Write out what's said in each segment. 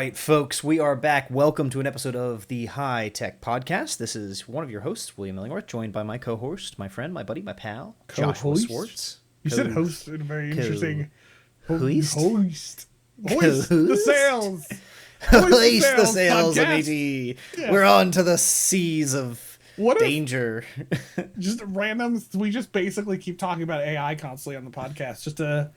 right, folks, we are back. Welcome to an episode of the High Tech Podcast. This is one of your hosts, William Illingworth, joined by my co-host, my friend, my buddy, my pal, Joshua Swartz. You said host in a very interesting... Hoist? Hoist the sails! Hoist the sails, podcast. matey. Yeah. We're on to the seas of danger. Just random... We just basically keep talking about AI constantly on the podcast. Just a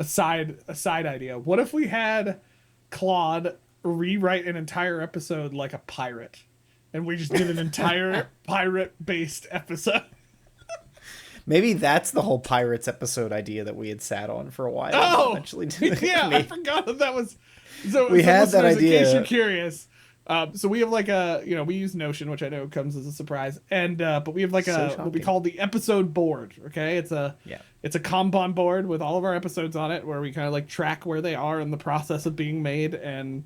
side idea. What if we had Claude rewrite an entire episode like a pirate, and we just did an entire pirate-based episode? Maybe that's the whole Pirates episode idea that we had sat on for a while. Oh, eventually yeah, I forgot that was... So we had that idea. In case you're curious, so we have like a, we use Notion, which I know comes as a surprise, and but we have like what we call the episode board. Okay, it's a Kanban board with all of our episodes on it, where we kind of like track where they are in the process of being made, and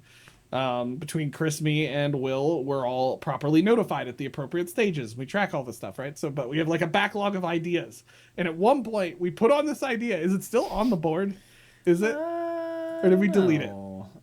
between Chris, me, and Will, we're all properly notified at the appropriate stages. We track all this stuff, right? So, but we have like a backlog of ideas, and at one point we put on this idea. Is it still on the board? Is it, or did we delete it?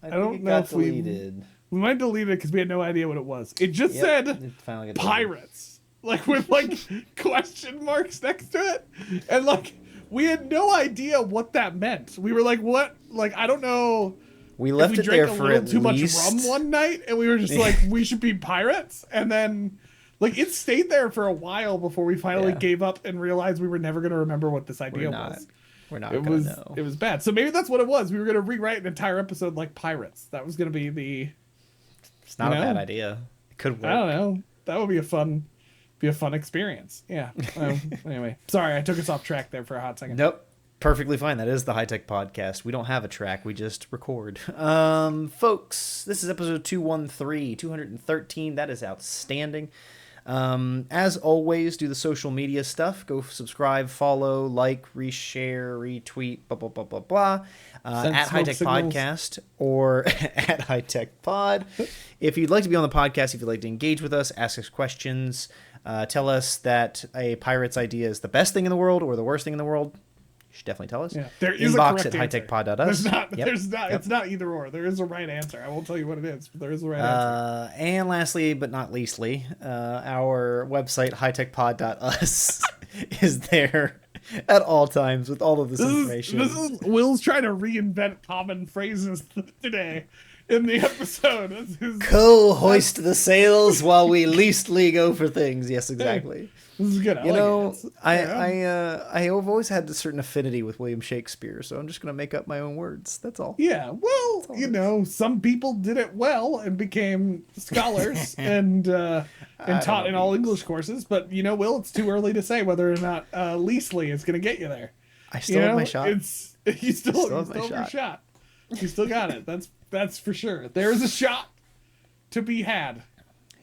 I don't know if deleted. We might delete it because we had no idea what it was. It just said pirates, like with like question marks next to it, and like we had no idea what that meant. We were like, "What?" Like, I don't know. We left it there for at least too much rum one night, and we were just like, "We should be pirates," and then like it stayed there for a while before we finally gave up and realized we were never going to remember what this idea was. We're not going to know. It was bad. So maybe that's what it was. We were going to rewrite an entire episode like pirates. That was going to be the... It's not a bad idea. It could work. I don't know. That would be a fun experience. Yeah. Anyway, sorry, I took us off track there for a hot second. Nope. Perfectly fine. That is the High Tech Podcast. We don't have a track. We just record. Folks, this is episode 213. That is outstanding. As always, do the social media stuff. Go subscribe, follow, like, reshare, retweet, blah, blah, blah, blah, blah. At High Tech Podcast or at High Tech Pod. If you'd like to be on the podcast, if you'd like to engage with us, ask us questions, tell us that a pirate's idea is the best thing in the world or the worst thing in the world, you should definitely tell us. Yeah, there is Inbox a at hightechpod.us. It's not either or. There is a right answer. I won't tell you what it is, but there is a right answer. And lastly, but not leastly, our website, hightechpod.us, is there at all times with all of this information. Will's trying to reinvent common phrases today in the episode. Co-hoist the sails while we leastly go for things. Yes, exactly. This is good. I have always had a certain affinity with William Shakespeare, so I'm just going to make up my own words. That's all. Yeah, well, some people did it well and became scholars and taught in all English courses, but, Will, it's too early to say whether or not leastly is going to get you there. I still have my shot. You still have your shot. You still got it. That's for sure. There's a shot to be had.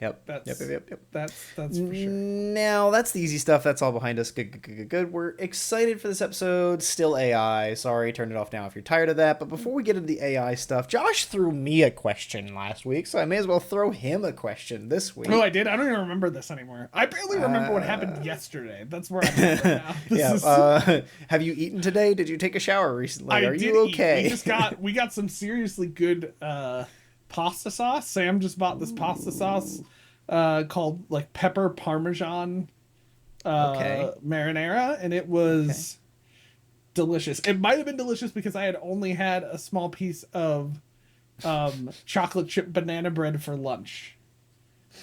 Yep. That's for sure. Now, that's the easy stuff. That's all behind us. Good. We're excited for this episode. Still AI. Sorry, turn it off now if you're tired of that. But before we get into the AI stuff, Josh threw me a question last week, so I may as well throw him a question this week. Oh, I did? I don't even remember this anymore. I barely remember what happened yesterday. That's where I'm at right now. Have you etten today? Did you take a shower recently? Are you okay? We got some seriously good pasta sauce. Sam just bought this pasta sauce called like pepper parmesan marinara, and it was delicious. It might have been delicious because I had only had a small piece of chocolate chip banana bread for lunch.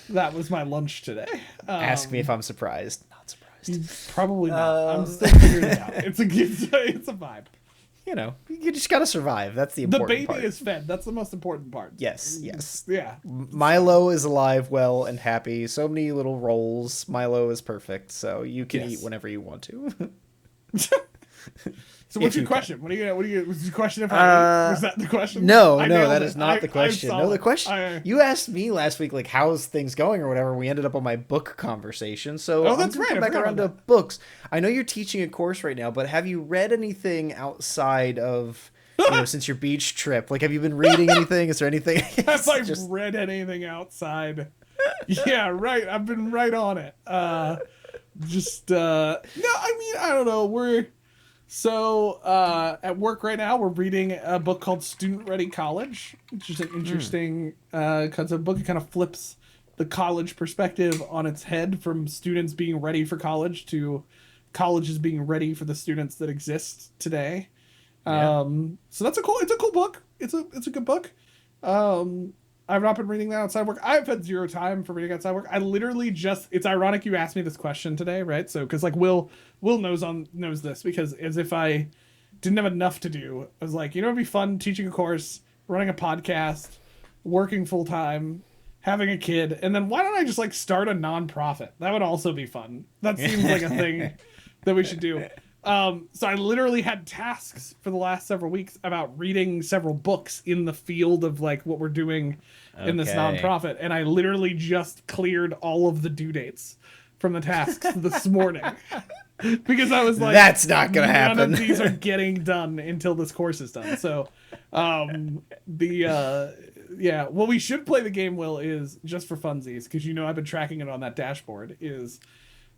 That was my lunch today. Ask me if I'm surprised. Not surprised. Probably not. I'm still figuring it out. It's a vibe. You just gotta survive. That's the important part. The baby is fed. That's the most important part. Yes. Yeah. Milo is alive, well, and happy. So many little rolls. Milo is perfect, so you can eat whenever you want to. So what's your question? What do you? Was your question if I was that the question? No, that is not the question. No, the question you asked me last week, like how's things going or whatever. We ended up on my book conversation. So that's right. Come back around to books. I know you're teaching a course right now, but have you read anything outside of since your beach trip? Like, have you been reading anything? Is there anything? Have I read anything outside? Yeah, right. I've been right on it. No, I mean, I don't know. So at work right now, we're reading a book called Student Ready College, which is an interesting concept book. It kind of flips the college perspective on its head, from students being ready for college to colleges being ready for the students that exist today. Yeah. So it's a cool book. It's a good book. I've not been reading that outside work. I've had zero time for reading outside work. I literally it's ironic you asked me this question today, right? So, cause like Will knows this, because as if I didn't have enough to do, I was like, it'd be fun teaching a course, running a podcast, working full time, having a kid. And then why don't I just like start a nonprofit? That would also be fun. That seems like a thing that we should do. So I literally had tasks for the last several weeks about reading several books in the field of like what we're doing in this nonprofit. And I literally just cleared all of the due dates from the tasks this morning. Because I was like, that's not going to happen. None of these are getting done until this course is done. So, what we should play the game, Will, is just for funsies, because I've been tracking it on that dashboard, is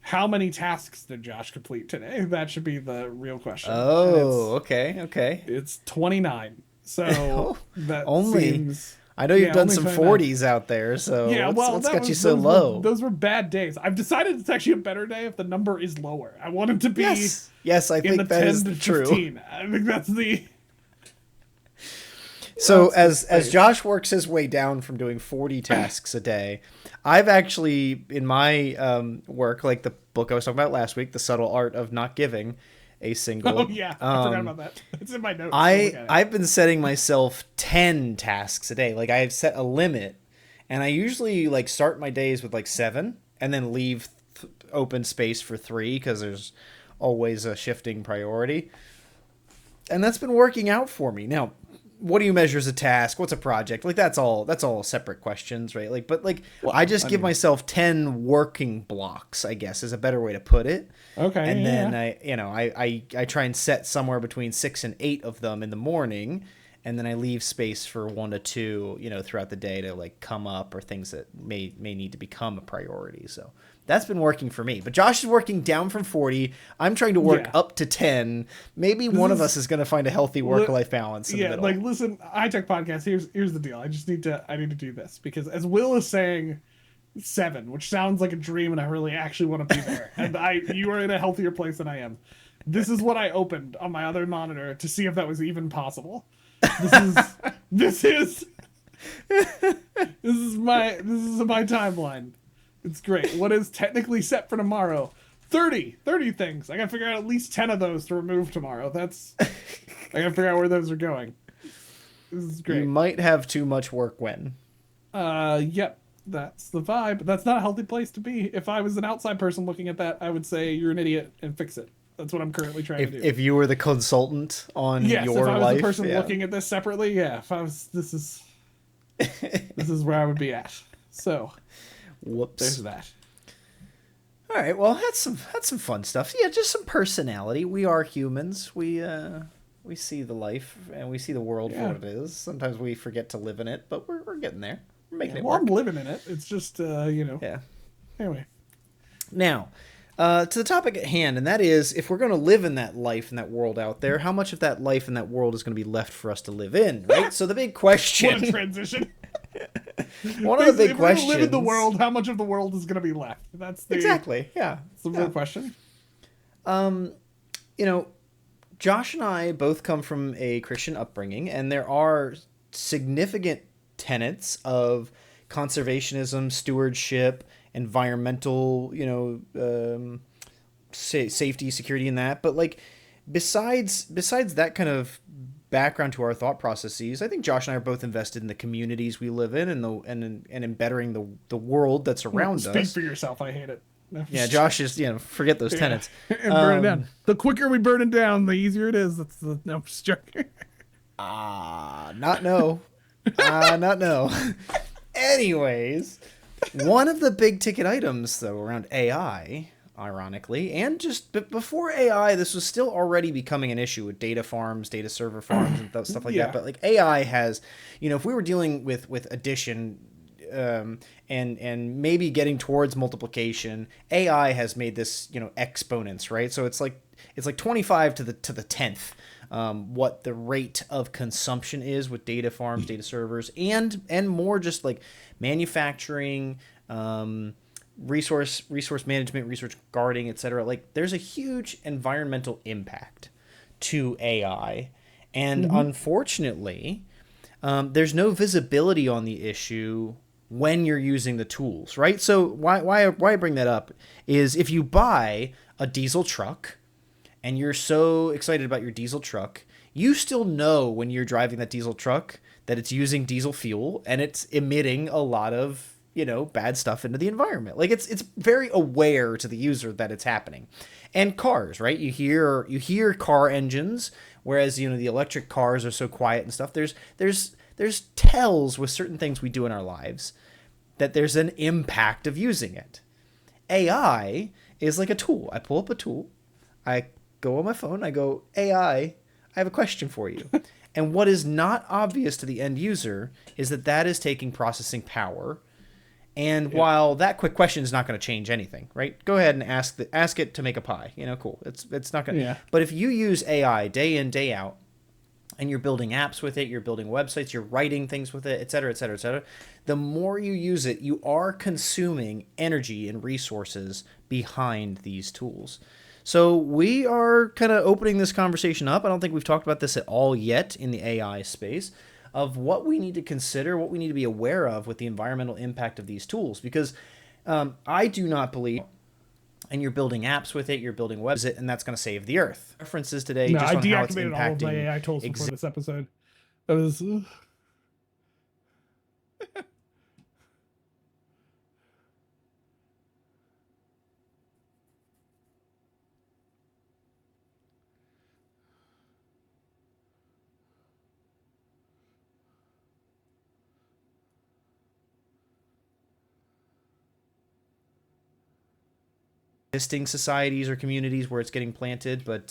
how many tasks did Josh complete today? That should be the real question. Oh, okay. It's 29. So that only seems... I know you've done some 40s out there, so what's got you so low? Those were bad days. I've decided it's actually a better day if the number is lower. I want it to be yes, I think that is true. 15. I think that's the... So as Josh works his way down from doing 40 tasks a day, I've actually, in my work, like the book I was talking about last week, The Subtle Art of Not Giving a Single... Oh, yeah. I forgot about that. It's in my notes. I've been setting myself 10 tasks a day. Like, I've set a limit, and I usually, like, start my days with, like, 7, and then leave open space for 3, because there's always a shifting priority. And that's been working out for me. Now, what do you measure as a task? What's a project? Like, that's all separate questions, right? Like, but like, I give myself 10 working blocks, I guess, is a better way to put it. Okay. And then I try and set somewhere between 6 and 8 of them in the morning, and then I leave space for 1 to 2, throughout the day to like come up, or things that may need to become a priority. So that's been working for me. But Josh is working down from 40. I'm trying to work up to 10. Maybe one of us is going to find a healthy work-life balance in the middle. Like, listen, High Tech Podcast, here's the deal. I need to do this, because as Will is saying 7, which sounds like a dream, and I really actually want to be there. And you are in a healthier place than I am. This is what I opened on my other monitor to see if that was even possible. This is my timeline. It's great. What is technically set for tomorrow? 30 things. I gotta figure out at least 10 of those to remove tomorrow. I gotta figure out where those are going. This is great. You might have too much work when. Yep. That's the vibe. That's not a healthy place to be. If I was an outside person looking at that, I would say you're an idiot and fix it. That's what I'm currently trying to do. If you were the consultant on your life. Yes, if I was the person looking at this separately, if I was, this is where I would be at. So, whoops. There's that. All right, well, that's some fun stuff. Yeah, just some personality. We are humans. We see the life and we see the world for what it is. Sometimes we forget to live in it, but we're getting there. We're making it work. I'm living in it. It's just Yeah. Anyway. Now, to the topic at hand, and that is, if we're going to live in that life and that world out there, how much of that life and that world is going to be left for us to live in, right? So the big question... What a transition. One of the big questions... If we live in the world, how much of the world is going to be left? Exactly, yeah. That's the real question. Josh and I both come from a Christian upbringing, and there are significant tenets of conservationism, stewardship, environmental, safety, security, and that. But like, besides that kind of background to our thought processes, I think Josh and I are both invested in the communities we live in, and in bettering the world that's around us. Speak for yourself. I hate it. No, yeah, Josh is, forget those tenets. And burn it down. The quicker we burn it down, the easier it is. No, I'm just joking. Not no. Anyways, one of the big ticket items, though, around AI, ironically, and just before AI, this was still already becoming an issue with data farms, data server farms, and stuff like that. But like AI has, if we were dealing with addition and maybe getting towards multiplication, AI has made this, exponents, right? So it's like 25 to the 10th. What the rate of consumption is with data farms, data servers, and more just like manufacturing, resource management, resource guarding, etc. Like there's a huge environmental impact to AI, and unfortunately, there's no visibility on the issue when you're using the tools, right? So why I bring that up is if you buy a diesel truck and you're so excited about your diesel truck, you still know when you're driving that diesel truck that it's using diesel fuel and it's emitting a lot of, bad stuff into the environment. Like it's very aware to the user that it's happening. And cars, right? You hear car engines, whereas, the electric cars are so quiet and stuff. There's tells with certain things we do in our lives that there's an impact of using it. AI is like a tool. I pull up a tool, I go on my phone, I go, AI, I have a question for you. And what is not obvious to the end user is that is taking processing power. And while that quick question is not going to change anything, right? Go ahead and ask it to make a pie. Cool. It's not going to. Yeah. But if you use AI day in, day out, and you're building apps with it, you're building websites, you're writing things with it, et cetera, et cetera, et cetera, the more you use it, you are consuming energy and resources behind these tools. So we are kind of opening this conversation up. I don't think we've talked about this at all yet in the AI space of what we need to consider, what we need to be aware of with the environmental impact of these tools. Because I do not believe, and you're building apps with it, you're building websites, and that's going to save the earth. References today just on how it's impacting. I deactivated all of my AI tools before this episode. That was... existing societies or communities where it's getting planted, but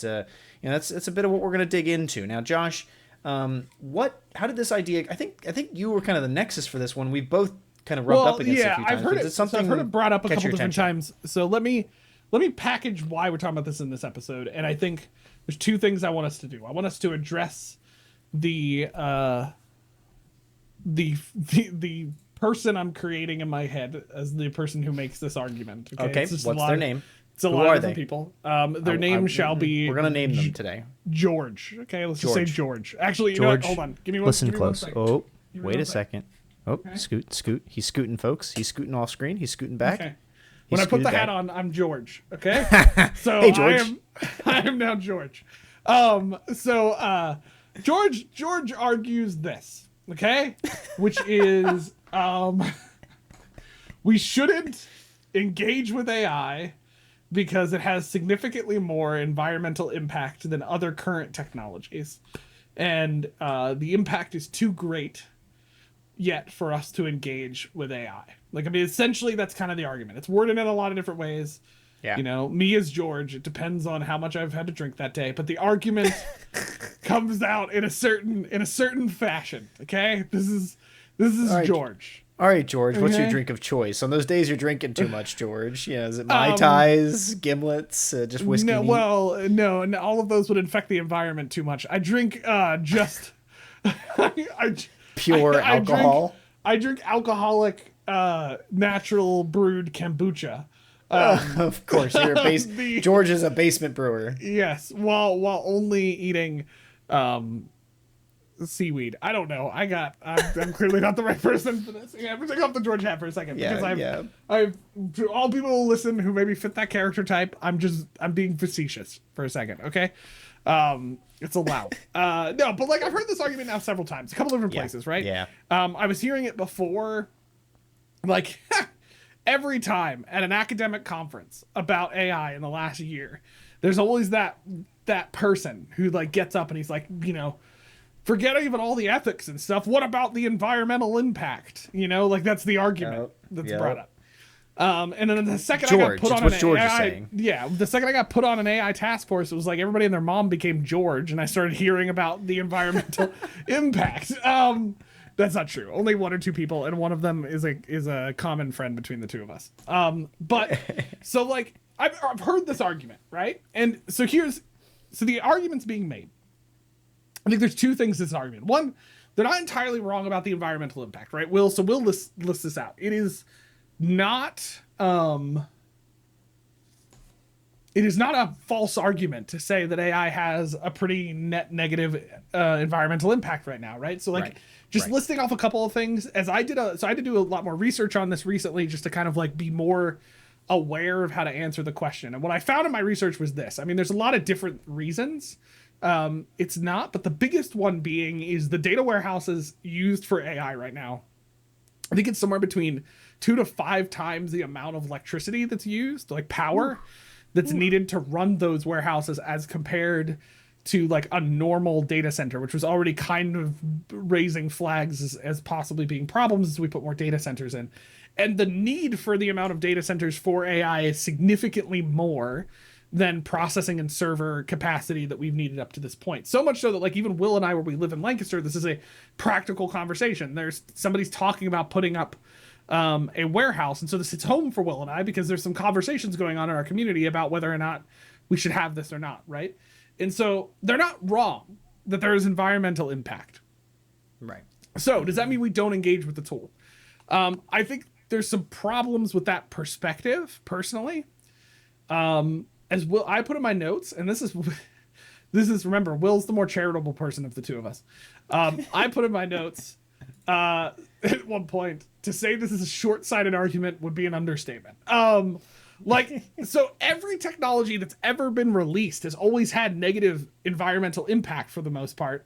that's a bit of what we're going to dig into now. Josh, how did this idea? I think you were kind of the nexus for this one. We've both kind of rubbed up against it a few times. I've heard it brought up a couple different times. So let me package why we're talking about this in this episode. And I think there's two things I want us to do. I want us to address the person I'm creating in my head as the person who makes this argument. Okay. What's their name? It's a lot of different people. Their name shall be... We're going to name them today. George. Okay, let's just say George. Actually, George, you know what? Hold on. Give me one Listen close. Oh, wait a second. Oh, okay. Scoot. He's scooting, folks. He's scooting off screen. He's scooting back. Okay. When I put the hat on, I'm George. Okay? So hey, George. I am now George. George argues this, okay? Which is we shouldn't engage with AI because it has significantly more environmental impact than other current technologies. And the impact is too great yet for us to engage with AI. Essentially, that's kind of the argument. It's worded in a lot of different ways. Yeah. Me as George, it depends on how much I've had to drink that day. But the argument comes out in a certain fashion. Okay? This is right. George. All right, George, what's your drink of choice? On those days you're drinking too much, George. Is it Mai Tais, gimlets, just whiskey? No, no, all of those would infect the environment too much. I drink just... pure alcohol? I drink alcoholic, natural brewed kombucha. Of course, George is a basement brewer. Yes, while only eating... seaweed. I don't know. I'm clearly not the right person for this. Yeah, I'm gonna take off the George hat for a second because I've to all people who listen who maybe fit that character type. I'm being facetious for a second. Okay, it's allowed. No, but I've heard this argument now several times, a couple different places, right? Yeah. I was hearing it before, every time at an academic conference about AI in the last year, there's always that person who gets up and he's forget even all the ethics and stuff. What about the environmental impact? That's the argument that's brought up. And then the second I got put on an AI, the second I got put on an AI task force, it was everybody and their mom became George, and I started hearing about the environmental impact. That's not true. Only one or two people, and one of them is a common friend between the two of us. But so like I've heard this argument, right? And so the argument's being made. I think there's two things to this argument. One, they're not entirely wrong about the environmental impact, right? We'll list this out. It is not a false argument to say that AI has a pretty net negative environmental impact right now, right? So like listing off a couple of things as I had to do a lot more research on this recently just to kind of like be more aware of how to answer the question. And what I found in my research was this. I mean, there's a lot of different reasons. It's not, but the biggest one being is the data warehouses used for AI right now. I think it's somewhere between 2 to 5 times the amount of electricity that's used, like power, that's needed to run those warehouses as compared to like a normal data center, which was already kind of raising flags as possibly being problems as we put more data centers in. And the need for the amount of data centers for AI is significantly more than processing and server capacity that we've needed up to this point. So much so that like even Will and I, where we live in Lancaster, this is a practical conversation. Somebody's talking about putting up a warehouse. And so this hits home for Will and I because there's some conversations going on in our community about whether or not we should have this or not, right? And so they're not wrong that there is environmental impact. Right. So does that mean we don't engage with the tool? I think there's some problems with that perspective, personally. As Will, I put in my notes, and this is remember, Will's the more charitable person of the two of us. I put in my notes at one point to say this is a short-sighted argument would be an understatement. So every technology that's ever been released has always had negative environmental impact for the most part.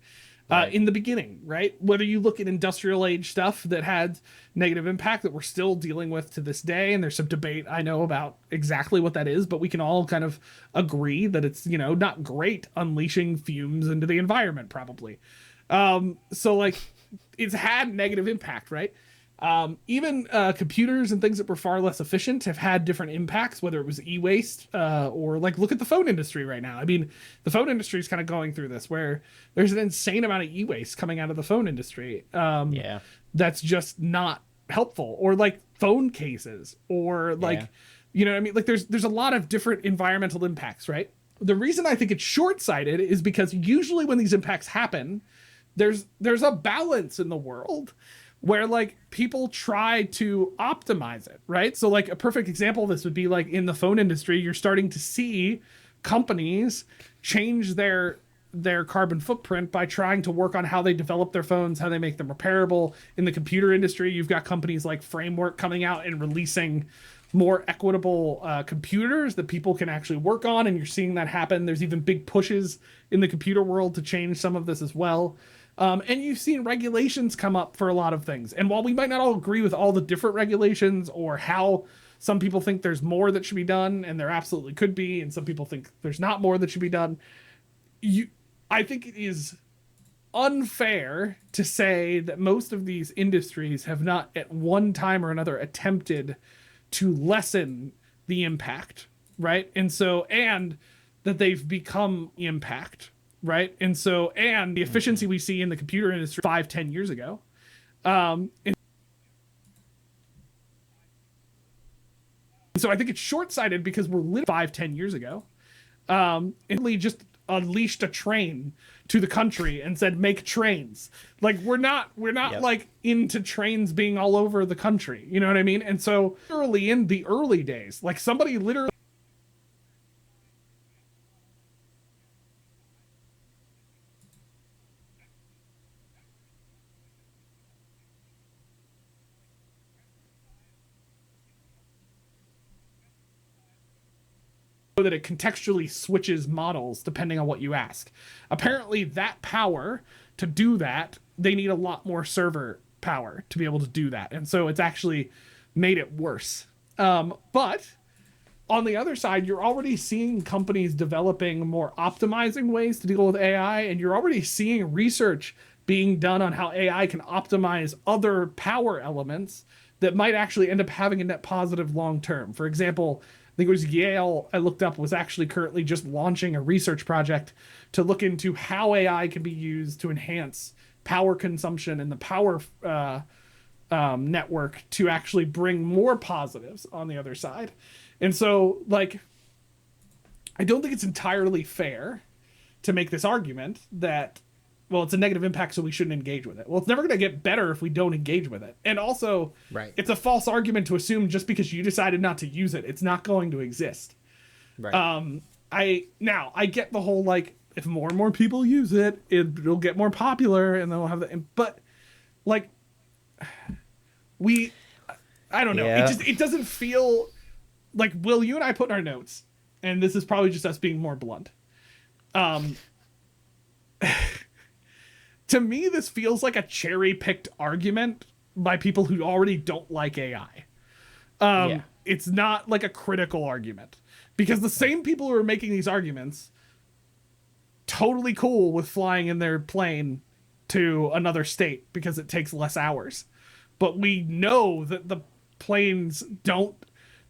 In the beginning, right? Whether you look at industrial age stuff that had negative impact that we're still dealing with to this day, and there's some debate I know about exactly what that is, but we can all kind of agree that it's, not great unleashing fumes into the environment, probably. So like it's had negative impact, right? Even computers and things that were far less efficient have had different impacts, whether it was e-waste or like look at the phone industry right now. I mean, the phone industry is kind of going through this where there's an insane amount of e-waste coming out of the phone industry. That's just not helpful, or like phone cases, or like, what I mean? Like there's a lot of different environmental impacts, right? The reason I think it's short-sighted is because usually when these impacts happen, there's a balance in the world where like people try to optimize it, right? So like a perfect example of this would be like in the phone industry, you're starting to see companies change their carbon footprint by trying to work on how they develop their phones, how they make them repairable. In the computer industry, you've got companies like Framework coming out and releasing more equitable computers that people can actually work on, and you're seeing that happen. There's even big pushes in the computer world to change some of this as well. And you've seen regulations come up for a lot of things. And while we might not all agree with all the different regulations or how some people think there's more that should be done, and there absolutely could be, and some people think there's not more that should be done, I think it is unfair to say that most of these industries have not at one time or another attempted to lessen the impact, right? And that they've become impact. Right. And the efficiency we see in the computer industry 5-10 years ago. So I think it's short-sighted because we're literally 5-10 years ago. Italy just unleashed a train to the country and said, make trains. Like we're not like into trains being all over the country. You know what I mean? And so early in the early days, like somebody literally that it contextually switches models depending on what you ask. Apparently that power to do that, they need a lot more server power to be able to do that. And so it's actually made it worse. But on the other side, you're already seeing companies developing more optimizing ways to deal with AI, and you're already seeing research being done on how AI can optimize other power elements that might actually end up having a net positive long term. For example, I think it was Yale, I looked up, was actually currently just launching a research project to look into how AI can be used to enhance power consumption and the power network to actually bring more positives on the other side. And so, like, I don't think it's entirely fair to make this argument that, well, it's a negative impact, so we shouldn't engage with it. Well, it's never going to get better if we don't engage with it. And also, it's a false argument to assume just because you decided not to use it, it's not going to exist. Right. I get the whole, like, if more and more people use it, it'll get more popular and they'll have the, but like I don't know. Yeah. It doesn't feel like, Will, you and I put in our notes, and this is probably just us being more blunt. To me, this feels like a cherry-picked argument by people who already don't like AI. It's not like a critical argument, because the same people who are making these arguments totally cool with flying in their plane to another state because it takes less hours. But we know that the planes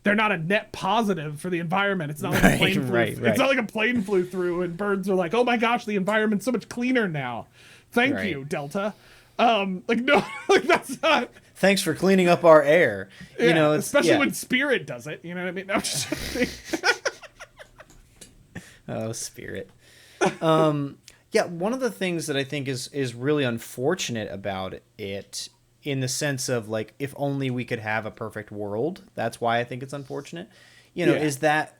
they're not a net positive for the environment. It's not like a plane flew. It's not like a plane flew through and birds are like, oh my gosh, the environment's so much cleaner now. Thank you, Delta. No, like, that's not. Thanks for cleaning up our air. Yeah, you know, especially when Spirit does it. You know what I mean? No, just oh, Spirit. One of the things that I think is really unfortunate about it, in the sense of, like, if only we could have a perfect world, that's why I think it's unfortunate, is that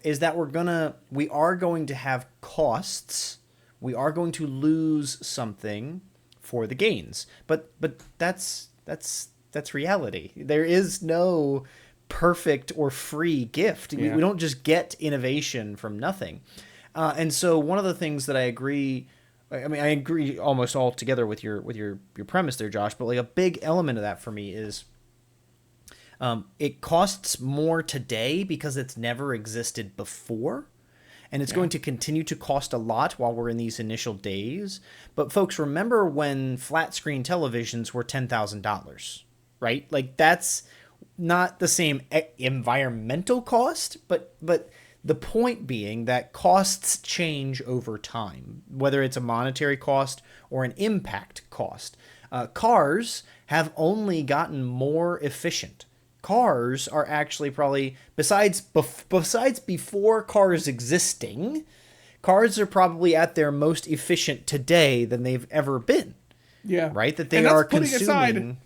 we are going to have costs. We are going to lose something for the gains, but that's reality. There is no perfect or free gift. We don't just get innovation from nothing. And so one of the things that I agree almost all together with your premise there, Josh, but like a big element of that for me is it costs more today because it's never existed before. And it's going to continue to cost a lot while we're in these initial days. But folks, remember when flat screen televisions were $10,000, right? Like, that's not the same environmental cost, but the point being that costs change over time, whether it's a monetary cost or an impact cost. Cars have only gotten more efficient. Cars are actually probably, besides before cars existing, cars are probably at their most efficient today than they've ever been. Yeah. Right? That they are consuming.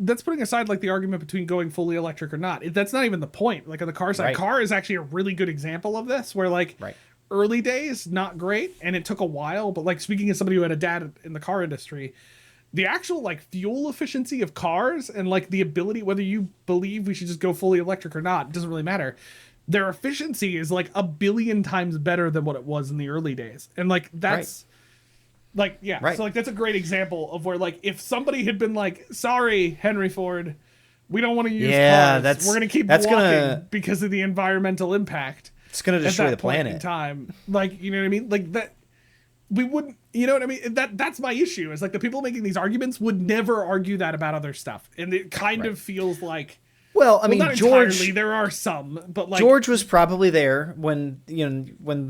That's putting aside, like, the argument between going fully electric or not. That's not even the point. Like, on the car side, car is actually a really good example of this, where, like, early days, not great, and it took a while. But, like, speaking as somebody who had a dad in the car industry, the actual, like, fuel efficiency of cars and, like, the ability, whether you believe we should just go fully electric or not, it doesn't really matter. Their efficiency is, like, 1 billion times better than what it was in the early days. And, like, that's like, so, like, that's a great example of where, like, if somebody had been like, sorry, Henry Ford, we don't want to use cars. We're going to keep walking because of the environmental impact. It's going to destroy the planet. In time. Like, you know what I mean? Like, that. We wouldn't, you know what I mean? That's my issue. Is, like, the people making these arguments would never argue that about other stuff. And it kind of feels like, well, I mean, not George, entirely, there are some, but, like, George was probably there when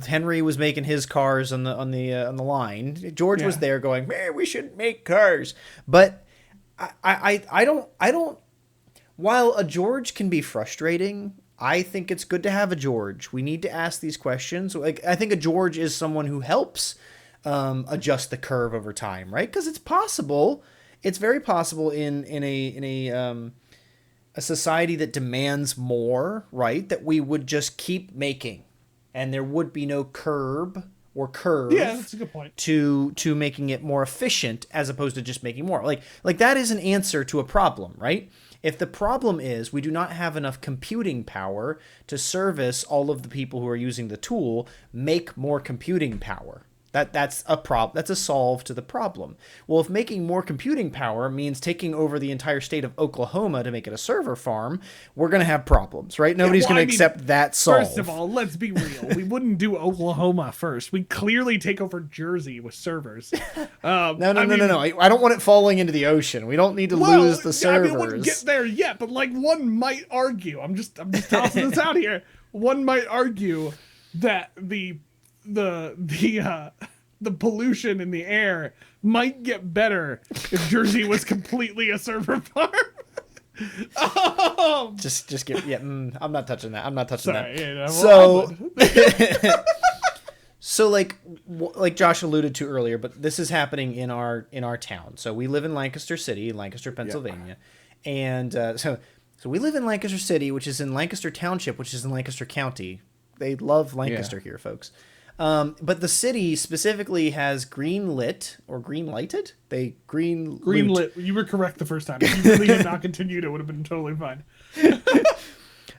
Henry was making his cars on the line. George was there going, man, we shouldn't make cars. But I don't, while a George can be frustrating, I think it's good to have a George. We need to ask these questions. Like, I think a George is someone who helps adjust the curve over time, right? Because it's possible. It's very possible in a society that demands more, right? That we would just keep making, and there would be no curve. Yeah, that's a good point. To making it more efficient as opposed to just making more. Like that is an answer to a problem, right? If the problem is we do not have enough computing power to service all of the people who are using the tool, make more computing power. That's a problem. That's a solve to the problem. Well, if making more computing power means taking over the entire state of Oklahoma to make it a server farm, we're going to have problems, right? Nobody's going to accept that solve. First of all, let's be real. We wouldn't do Oklahoma first. We clearly take over Jersey with servers. No. I don't want it falling into the ocean. We don't need to lose the servers. I mean, wouldn't get there yet, but, like, one might argue. I'm just tossing this out here. One might argue that the the pollution in the air might get better if Jersey was completely a server farm. Just give I'm not touching that. I'm not touching that. You know, So like Josh alluded to earlier, but this is happening in our town. So we live in Lancaster City, Lancaster, Pennsylvania, and so we live in Lancaster City, which is in Lancaster Township, which is in Lancaster County. They love Lancaster here, folks. But the city specifically has green lit or green lighted. They green lit. You were correct the first time. If you really had not continued, it would have been totally fine.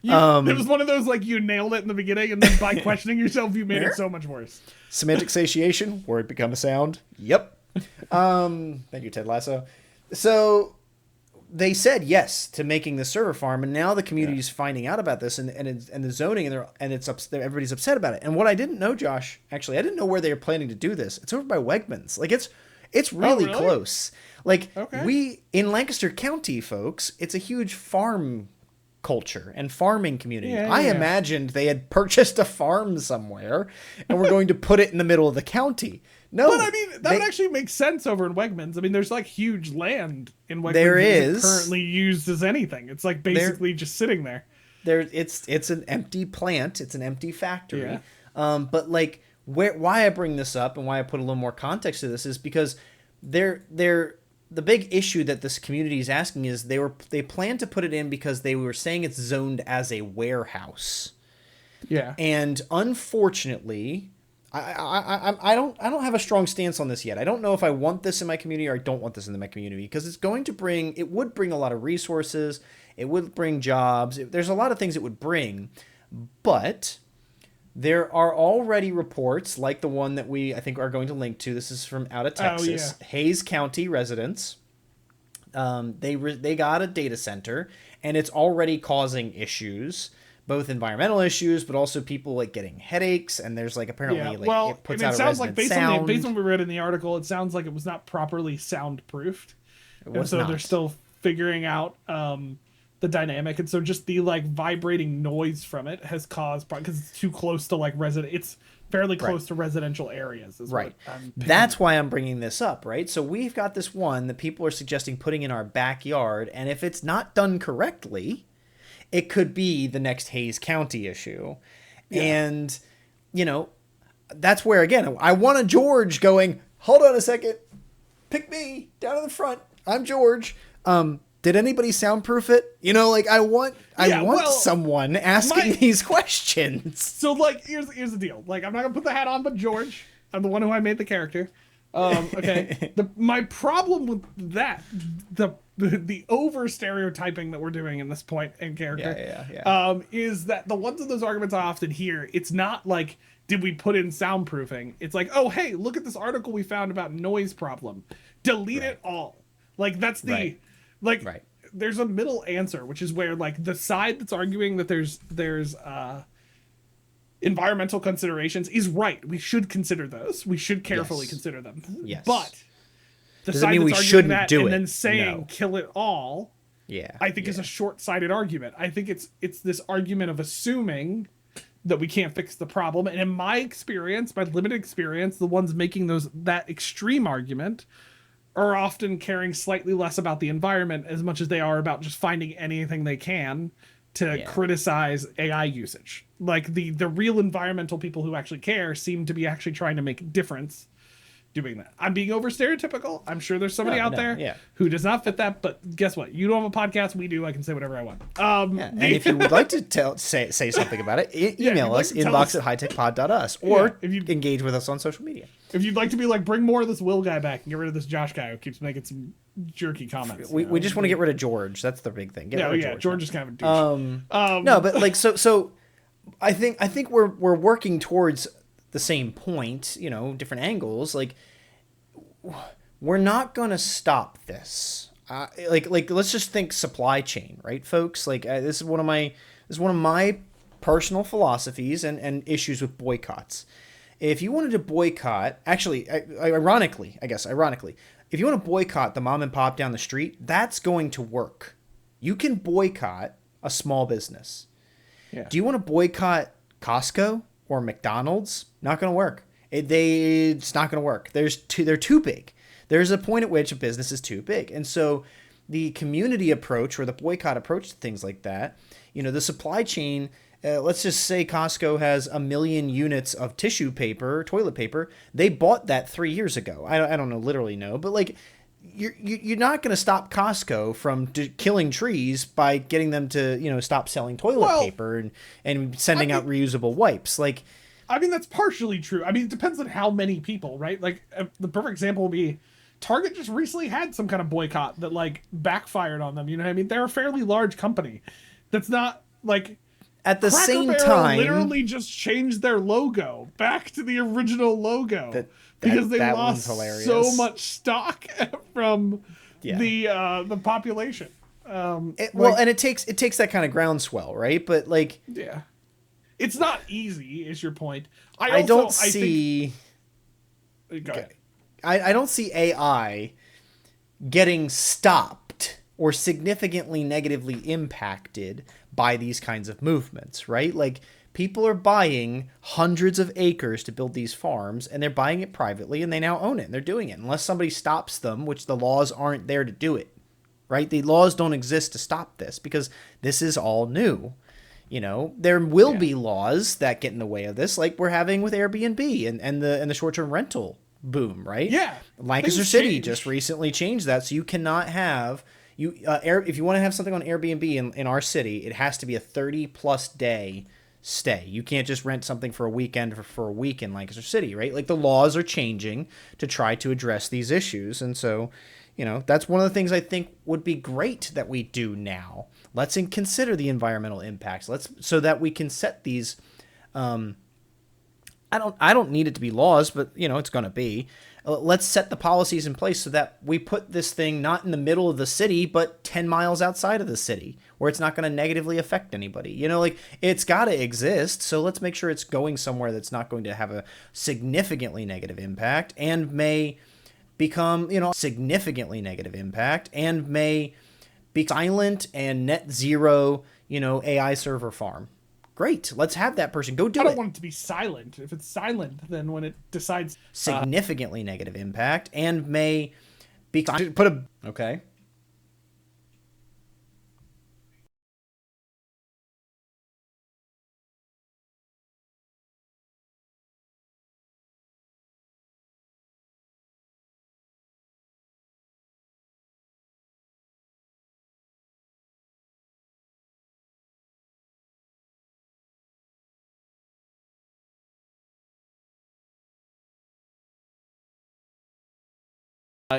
It was one of those, like, you nailed it in the beginning, and then by questioning yourself, you made it so much worse. Semantic satiation, word become a sound. Yep. Thank you, Ted Lasso. So they said yes to making the server farm, and now the community is finding out about this and the zoning, and everybody's upset about it. And what I didn't know, Josh, actually, I didn't know where they were planning to do this. It's over by Wegmans. Like, it's really close. Like, we in Lancaster County, folks, it's a huge farm culture and farming community. I imagined they had purchased a farm somewhere and were going to put it in the middle of the county. No, but I mean, that would actually make sense over in Wegmans. I mean, there's like huge land in Wegmans there that is currently used as anything. It's like basically just sitting there. It's an empty plant. It's an empty factory. Yeah. But like, why I bring this up and why I put a little more context to this is because the big issue that this community is asking is they plan to put it in because they were saying it's zoned as a warehouse. Yeah. And unfortunately, I don't have a strong stance on this yet. I don't know if I want this in my community or I don't want this in my community, because it would bring a lot of resources. It would bring jobs. There's a lot of things it would bring, but there are already reports like the one that I think are going to link to. This is from out of Texas. Hayes County residents. They got a data center, and it's already causing issues, both environmental issues, but also people like getting headaches. And there's like apparently it puts out a resonant sound. Based on what we read in the article, it sounds like it was not properly soundproofed, they're still figuring out the dynamic, and so just the like vibrating noise from it has caused, because it's too close to like it's fairly close to residential areas. Right. That's why I'm bringing this up, right? So we've got this one that people are suggesting putting in our backyard, and if it's not done correctly, it could be the next Hayes County issue. Yeah. And, you know, that's where, again, I want a George going, hold on a second, pick me down in the front. I'm George. Did anybody soundproof it? You know, like I want someone asking these questions. So like, here's the deal. Like, I'm not gonna put the hat on, but George, I'm the one who I made the character. Okay. My problem with that, the over stereotyping that we're doing in this point in character, is that the ones of those arguments I often hear, it's not like, did we put in soundproofing? It's like, oh, hey, look at this article we found about noise problem. Delete it all. Like, that's the there's a middle answer, which is where like the side that's arguing that there's environmental considerations is right. We should consider those. We should carefully consider them. Yes. But the Does side it mean that's we arguing shouldn't that do and it? then saying kill it all, I think is a short-sighted argument. I think it's this argument of assuming that we can't fix the problem. And in my experience, my limited experience, the ones making that extreme argument are often caring slightly less about the environment as much as they are about just finding anything they can to criticize AI usage. Like the real environmental people who actually care seem to be actually trying to make a difference doing that. I'm being over stereotypical. I'm sure there's somebody out there who does not fit that, but guess what? You don't have a podcast. We do. I can say whatever I want. And if you would like to say something about it, email us, inbox@hightechpod.us, or if you engage with us on social media. If you'd like to be like, bring more of this Will guy back and get rid of this Josh guy who keeps making some jerky comments. We just want to get rid of George. That's the big thing. Get rid of George. George is kind of a douche. No, but like so I think we're working towards the same point, you know, different angles. Like, we're not gonna stop this. Like let's just think supply chain, right, folks? Like this is one of my personal philosophies and issues with boycotts. If you wanted to boycott, actually, ironically, if you want to boycott the mom and pop down the street, that's going to work. You can boycott a small business. Yeah. Do you want to boycott Costco or McDonald's? Not going to work. It's not going to work. They're too big. There's a point at which a business is too big. And so the community approach or the boycott approach to things like that, the supply chain, let's just say Costco has 1 million units of tissue paper, toilet paper. They bought that 3 years ago. I don't know, literally no, but like you're not going to stop Costco from killing trees by getting them to, stop selling toilet paper and sending out reusable wipes. Like, I mean, that's partially true. I mean, it depends on how many people, right? Like the perfect example would be Target just recently had some kind of boycott that like backfired on them. You know what I mean? They're a fairly large company. That's not like at the same time literally just changed their logo back to the original logo because they lost so much stock from the population. And it takes that kind of groundswell, right? But like, yeah, it's not easy. Is your point? I don't see AI getting stopped or significantly negatively impacted by these kinds of movements, right? Like, people are buying hundreds of acres to build these farms, and they're buying it privately, and they now own it, and they're doing it. Unless somebody stops them, which the laws aren't there to do it, right? The laws don't exist to stop this because this is all new. There will be laws that get in the way of this, like we're having with Airbnb and the short-term rental boom, right? Yeah. Lancaster City just recently changed that, so you cannot have if you want to have something on Airbnb in our city, it has to be a 30+ day stay. You can't just rent something for a weekend for a week in Lancaster City, right? Like, the laws are changing to try to address these issues, and so that's one of the things I think would be great that we do now. Let's consider the environmental impacts. So that we can set these. I don't need it to be laws, but it's going to be. Let's set the policies in place so that we put this thing not in the middle of the city, but 10 miles outside of the city, where it's not going to negatively affect anybody. Like, it's got to exist. So let's make sure it's going somewhere that's not going to have a significantly negative impact and may become, significantly negative impact and may be silent and net zero, AI server farm. Great. Let's have that person go do it. I don't want it to be silent. If it's silent, then when it decides significantly negative impact and may be okay.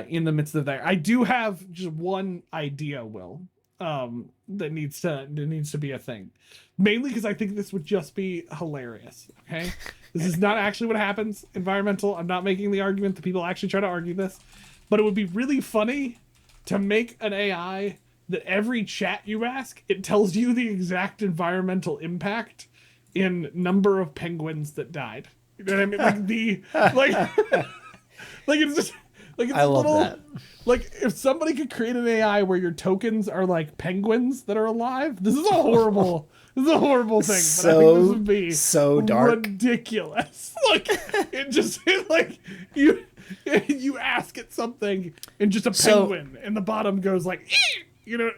in the midst of that, I do have just one idea, Will, that needs to be a thing, mainly because I think this would just be hilarious. Okay, this is not actually what happens. Environmental. I'm not making the argument that people actually try to argue this, but it would be really funny to make an AI that every chat you ask, it tells you the exact environmental impact in number of penguins that died. You know what I mean? Like it's just. Like, it's I love that. Like, if somebody could create an AI where your tokens are like penguins that are alive, this is a horrible thing. But I think this would be so dark, ridiculous. Like, you ask it something and just a penguin, and the bottom goes like, ee!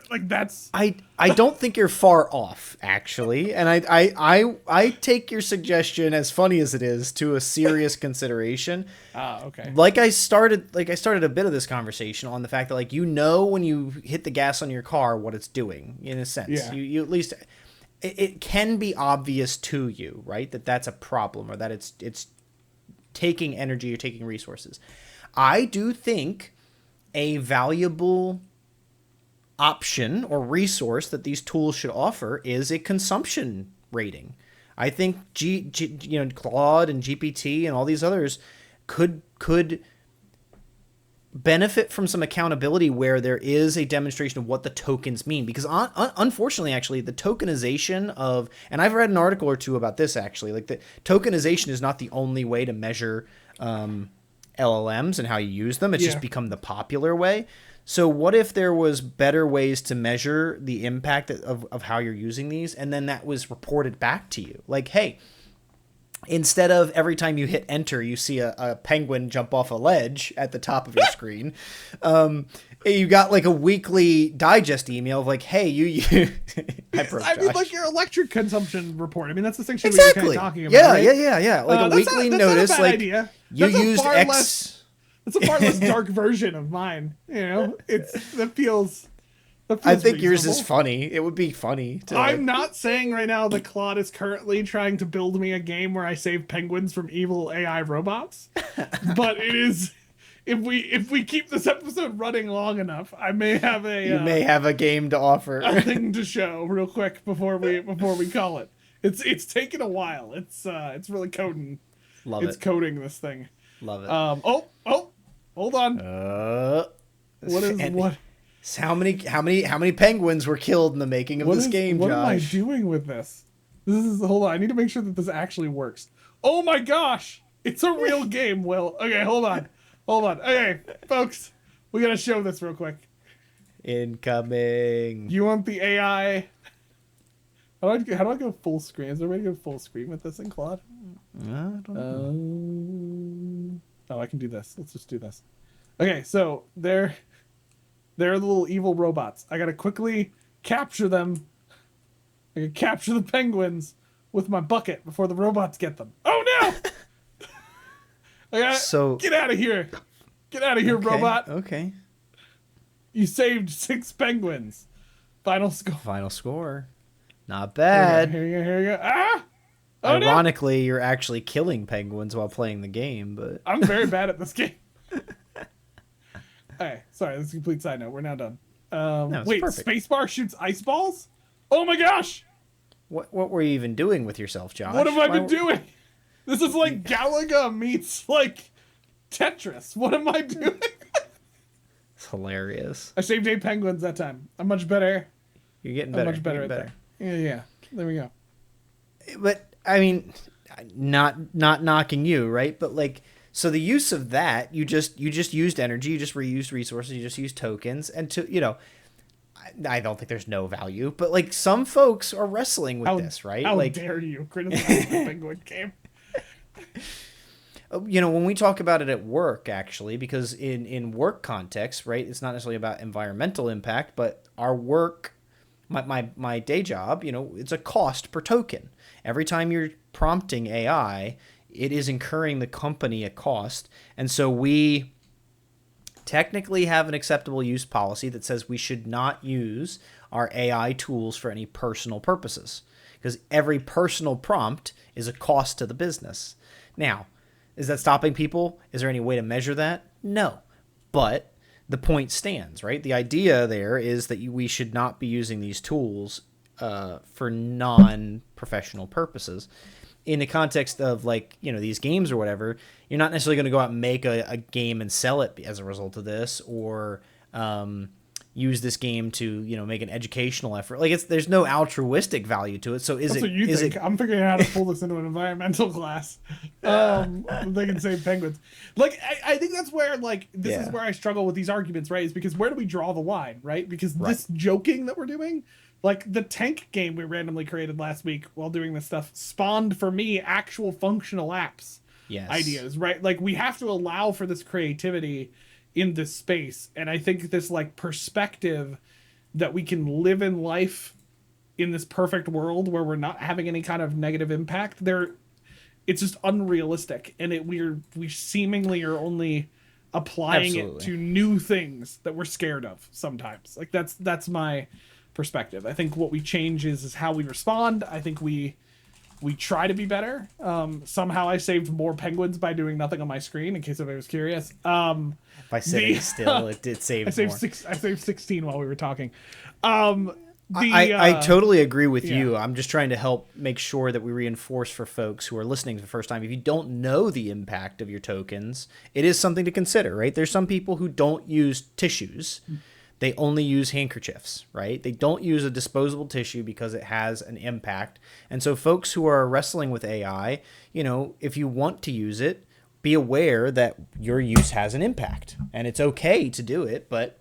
Like, that's. I don't think you're far off, actually, and I take your suggestion, as funny as it is, to a serious consideration. Okay. Like I started a bit of this conversation on the fact that, like, when you hit the gas on your car what it's doing, in a sense. Yeah. You at least it can be obvious to you, right, that that's a problem, or that it's taking energy or taking resources. I do think a valuable option or resource that these tools should offer is a consumption rating. I think Claude and GPT and all these others could benefit from some accountability where there is a demonstration of what the tokens mean, because unfortunately, actually, the tokenization of, and I've read an article or two about this, actually, like, the tokenization is not the only way to measure LLMs and how you use them. It's just become the popular way. So what if there was better ways to measure the impact of how you're using these, and then that was reported back to you? Like, hey, instead of every time you hit enter, you see a penguin jump off a ledge at the top of your screen. You got like a weekly digest email of like, hey, I mean, like your electric consumption report. I mean, that's essentially exactly what you're kind of talking about. Yeah. Like a weekly notice, like idea. You used X. That's a far less dark version of mine. You know, that feels I think reasonable. Yours is funny. It would be funny. I'm not saying right now that Claude is currently trying to build me a game where I save penguins from evil AI robots, but it is. If we keep this episode running long enough, I may have you may have a game to offer, a thing to show real quick before we call it. It's taken a while. It's really coding. It's coding this thing. Love it. Hold on. What? How many penguins were killed in the making of this game, Josh? What am I doing with this? Hold on. I need to make sure that this actually works. Oh my gosh! It's a real game, Will. Okay, hold on. Okay, folks, we gotta show this real quick. Incoming. You want the AI? How do I go full screen? Is there a way to go full screen with this in Claude? I don't know. Oh, I can do this. Let's just do this. Okay, so they're the little evil robots. I gotta quickly capture them. I can capture the penguins with my bucket before the robots get them. Oh no! Get out of here! Get out of here, robot! Okay. You saved 6 penguins. Final score. Not bad. Here you go. Ah! Oh, ironically, no! You're actually killing penguins while playing the game, but I'm very bad at this game. Hey, sorry, this is a complete side note. We're now done. Wait, perfect. Spacebar shoots ice balls? Oh my gosh! What were you even doing with yourself, Josh? What have I been doing? This is like Galaga meets like Tetris. What am I doing? It's hilarious. I saved 8 penguins that time. I'm much better. You're getting better. I'm much better at that. Yeah. There we go. But I mean, not knocking you, right? But like, so the use of that, you just used energy, you just reused resources, you just used tokens, and I don't think there's no value, but like some folks are wrestling with this, right? How like, dare you criticize the penguin game? When we talk about it at work, actually, because in work context, right, it's not necessarily about environmental impact, but our work, my day job, it's a cost per token. Every time you're prompting AI, it is incurring the company a cost. And so we technically have an acceptable use policy that says we should not use our AI tools for any personal purposes, because every personal prompt is a cost to the business. Now, is that stopping people? Is there any way to measure that? No. But the point stands, right? The idea there is that we should not be using these tools for non-professional purposes. In the context of these games or whatever, you're not necessarily going to go out and make a game and sell it as a result of this, or use this game to make an educational effort. There's no altruistic value to it. So That's what you think. I'm figuring out how to pull this into an environmental class. They can save penguins. I think that's where this is where I struggle with these arguments, right? Is because where do we draw the line, right? Because this joking that we're doing, the tank game we randomly created last week while doing this stuff, spawned for me actual functional apps ideas, right? We have to allow for this creativity in this space, and I think this perspective that we can live in life in this perfect world where we're not having any kind of negative impact it's just unrealistic, and we seemingly are only applying it to new things that we're scared of sometimes. That's my perspective. I think what we change is how we respond. I think we try to be better. Somehow I saved more penguins by doing nothing on my screen, in case anybody was curious. By sitting still, it did save more. I saved 16 while we were talking. I totally agree with you. I'm just trying to help make sure that we reinforce for folks who are listening for the first time, if you don't know the impact of your tokens, it is something to consider, right? There's some people who don't use tissues. They only use handkerchiefs, right? They don't use a disposable tissue because it has an impact. And so folks who are wrestling with AI, if you want to use it, be aware that your use has an impact. And it's okay to do it, but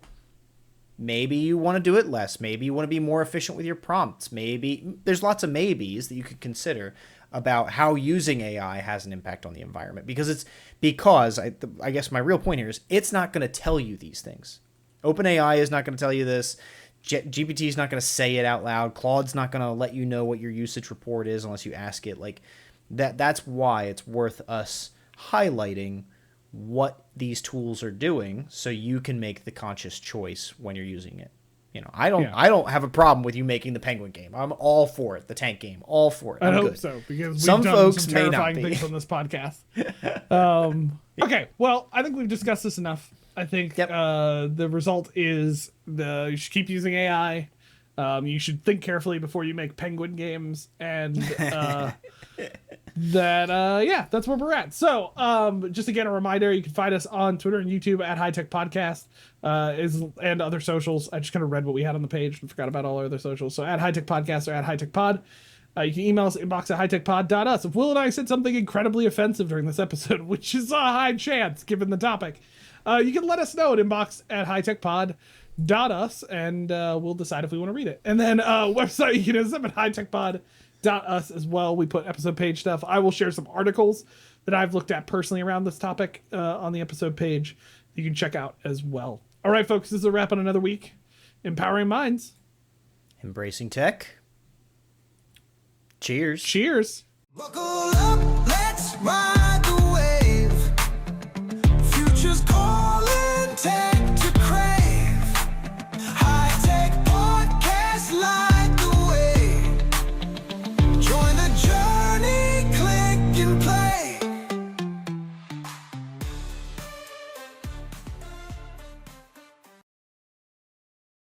maybe you want to do it less. Maybe you want to be more efficient with your prompts. Maybe there's lots of maybes that you could consider. about how using AI has an impact on the environment, because I guess my real point here is it's not going to tell you these things. OpenAI is not going to tell you this. GPT is not going to say it out loud. Claude's not going to let you know what your usage report is unless you ask it. Like that's why it's worth us highlighting what these tools are doing so you can make the conscious choice when you're using it. You know, I don't have a problem with you making the Penguin game. I'm all for it. The tank game, all for it. I hope so, because some we've folks done some may not terrifying be. things on this podcast. Okay, well, I think we've discussed this enough. I think the result is you should keep using AI. You should think carefully before you make Penguin games, and that's where we're at. So just again, a reminder, you can find us on Twitter and YouTube at High Tech Podcast and other socials. I just kind of read what we had on the page and forgot about all our other socials. So at High Tech Podcast or at High Tech Pod. You can email us at inbox at hightechpod.us. If Will and I said something incredibly offensive during this episode, which is a high chance given the topic, you can let us know at inbox at hightechpod.us, and we'll decide if we want to read it. And then website, you can hit us up at hightechpod.us as well. We put episode page stuff. I will share some articles that I've looked at personally around this topic on the episode page. You can check out as well. All right, folks, this is a wrap on another week. Empowering minds. Embracing tech. Cheers. Cheers. Buckle up, let's ride.